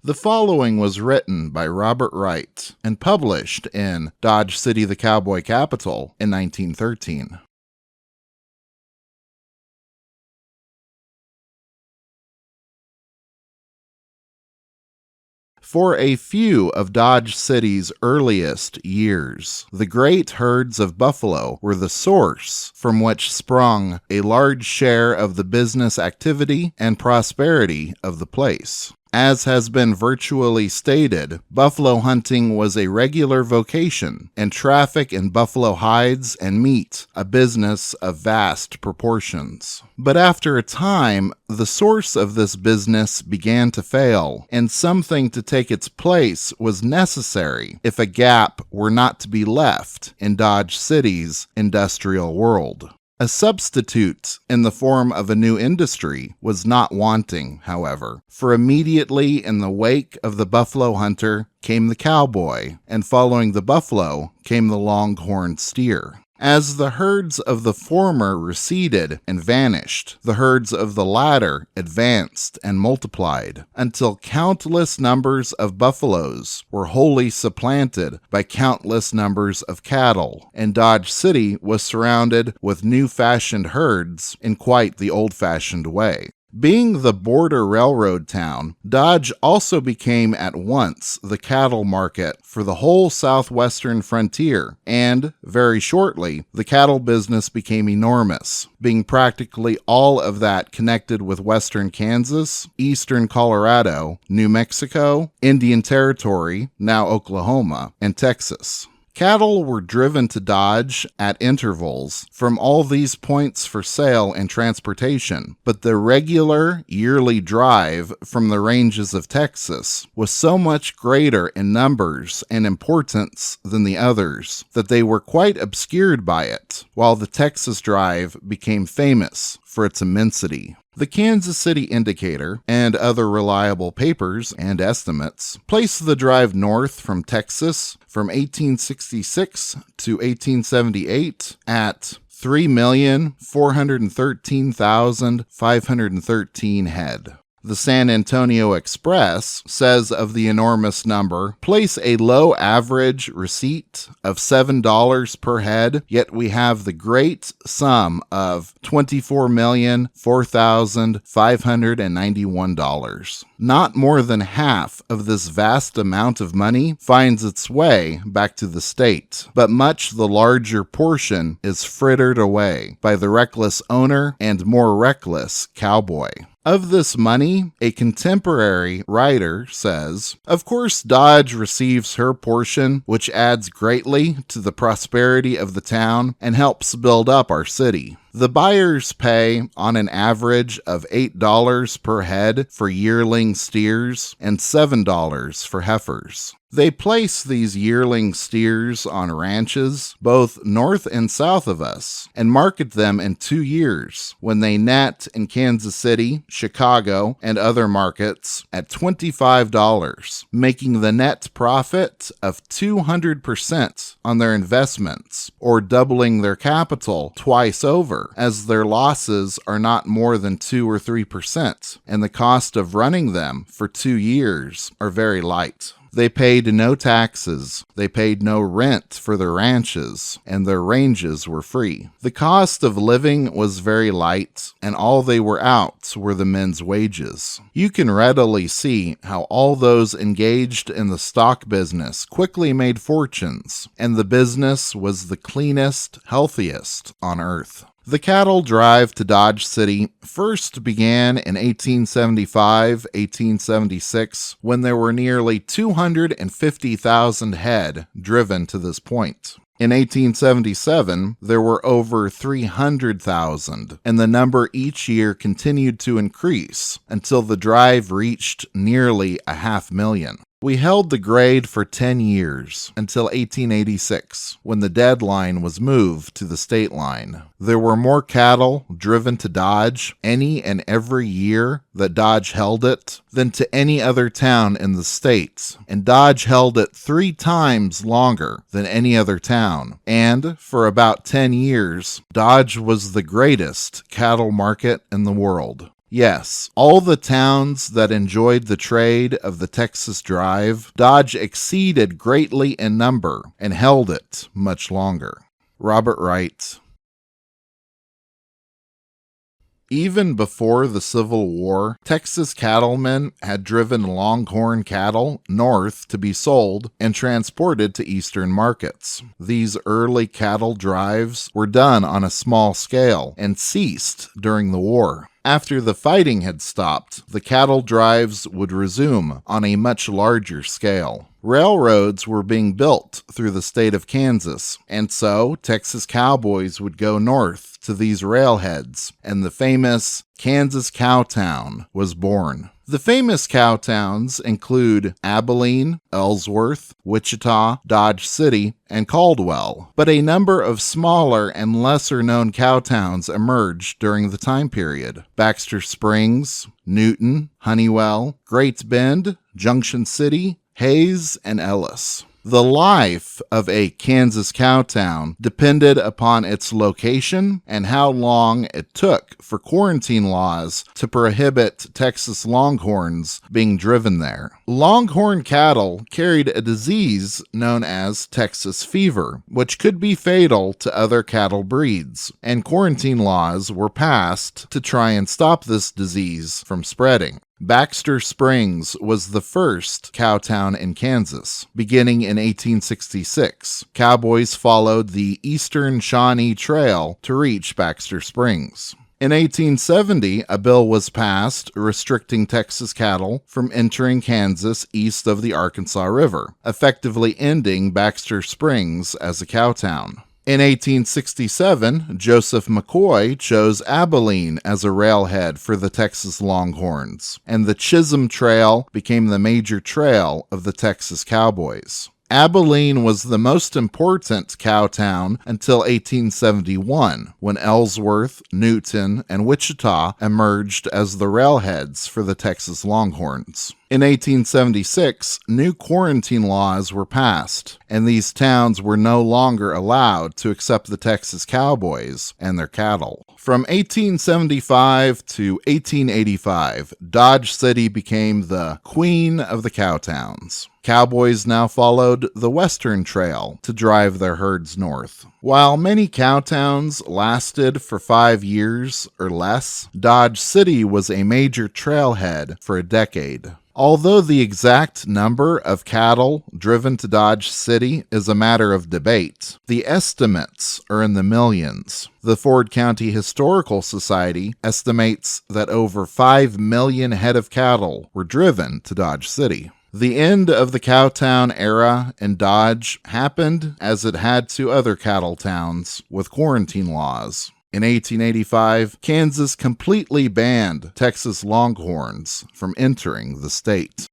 The following was written by Robert Wright and published in Dodge City, the Cowboy Capital in 1913. For a few of Dodge City's earliest years, the great herds of buffalo were the source from which sprung a large share of the business activity and prosperity of the place. As has been virtually stated, buffalo hunting was a regular vocation, and traffic in buffalo hides and meat a business of vast proportions. But after a time, the source of this business began to fail, and something to take its place was necessary if a gap were not to be left in Dodge City's industrial world. A substitute in the form of a new industry was not wanting, however, for immediately in the wake of the buffalo hunter came the cowboy, and following the buffalo came the longhorn steer. As the herds of the former receded and vanished, the herds of the latter advanced and multiplied, until countless numbers of buffaloes were wholly supplanted by countless numbers of cattle, and Dodge City was surrounded with new-fashioned herds in quite the old-fashioned way. Being the border railroad town, Dodge also became at once the cattle market for the whole southwestern frontier, and, very shortly, the cattle business became enormous, being practically all of that connected with western Kansas, eastern Colorado, New Mexico, Indian Territory, now Oklahoma, and Texas. Cattle were driven to Dodge at intervals from all these points for sale and transportation, but the regular yearly drive from the ranges of Texas was so much greater in numbers and importance than the others that they were quite obscured by it, while the Texas drive became famous for its immensity. The Kansas City Indicator and other reliable papers and estimates place the drive north from Texas from 1866 to 1878 at 3,413,513 head. The San Antonio Express says of the enormous number, place a low average receipt of $7 per head, yet we have the great sum of $24,004,591. Not more than half of this vast amount of money finds its way back to the state, but much the larger portion is frittered away by the reckless owner and more reckless cowboy. Of this money, a contemporary writer says, "Of course Dodge receives her portion, which adds greatly to the prosperity of the town and helps build up our city. The buyers pay on an average of $8 per head for yearling steers and $7 for heifers. They place these yearling steers on ranches, both north and south of us, and market them in 2 years, when they net in Kansas City, Chicago, and other markets at $25, making the net profit of 200% on their investments, or doubling their capital twice over, as their losses are not more than 2 or 3%, and the cost of running them for 2 years are very light. They paid no taxes, they paid no rent for their ranches, and their ranges were free. The cost of living was very light, and all they were out were the men's wages. You can readily see how all those engaged in the stock business quickly made fortunes, and the business was the cleanest, healthiest on earth." The cattle drive to Dodge City first began in 1875-1876, when there were nearly 250,000 head driven to this point. In 1877, there were over 300,000, and the number each year continued to increase until the drive reached nearly 500,000. We held the grade for 10 years, until 1886, when the deadline was moved to the state line. There were more cattle driven to Dodge any and every year that Dodge held it than to any other town in the state, and Dodge held it 3 times longer than any other town. And for about 10 years, Dodge was the greatest cattle market in the world. Yes, all the towns that enjoyed the trade of the Texas Drive, Dodge exceeded greatly in number and held it much longer. Robert Wright. Even before the Civil War, Texas cattlemen had driven longhorn cattle north to be sold and transported to eastern markets. These early cattle drives were done on a small scale and ceased during the war. After the fighting had stopped, the cattle drives would resume on a much larger scale. Railroads were being built through the state of Kansas, and so Texas cowboys would go north to these railheads, and the famous Kansas cowtown was born. The famous cowtowns include Abilene, Ellsworth, Wichita, Dodge City, and Caldwell, but a number of smaller and lesser-known cowtowns emerged during the time period. Baxter Springs, Newton, Honeywell, Great Bend, Junction City, Hayes, and Ellis. The life of a Kansas cowtown depended upon its location and how long it took for quarantine laws to prohibit Texas longhorns being driven there. Longhorn cattle carried a disease known as Texas fever, which could be fatal to other cattle breeds, and quarantine laws were passed to try and stop this disease from spreading. Baxter Springs was the first cowtown in Kansas. Beginning in 1866, cowboys followed the Eastern Shawnee Trail to reach Baxter Springs. In 1870, a bill was passed restricting Texas cattle from entering Kansas east of the Arkansas River, effectively ending Baxter Springs as a cowtown. In 1867, Joseph McCoy chose Abilene as a railhead for the Texas Longhorns, and the Chisholm Trail became the major trail of the Texas Cowboys. Abilene was the most important cowtown until 1871, when Ellsworth, Newton, and Wichita emerged as the railheads for the Texas Longhorns. In 1876, new quarantine laws were passed, and these towns were no longer allowed to accept the Texas Cowboys and their cattle. From 1875 to 1885, Dodge City became the queen of the cowtowns. Cowboys now followed the Western Trail to drive their herds north. While many cowtowns lasted for 5 years or less, Dodge City was a major trailhead for a decade. Although the exact number of cattle driven to Dodge City is a matter of debate, the estimates are in the millions. The Ford County Historical Society estimates that over 5 million head of cattle were driven to Dodge City. The end of the cowtown era in Dodge happened as it had to other cattle towns with quarantine laws. In 1885, Kansas completely banned Texas longhorns from entering the state.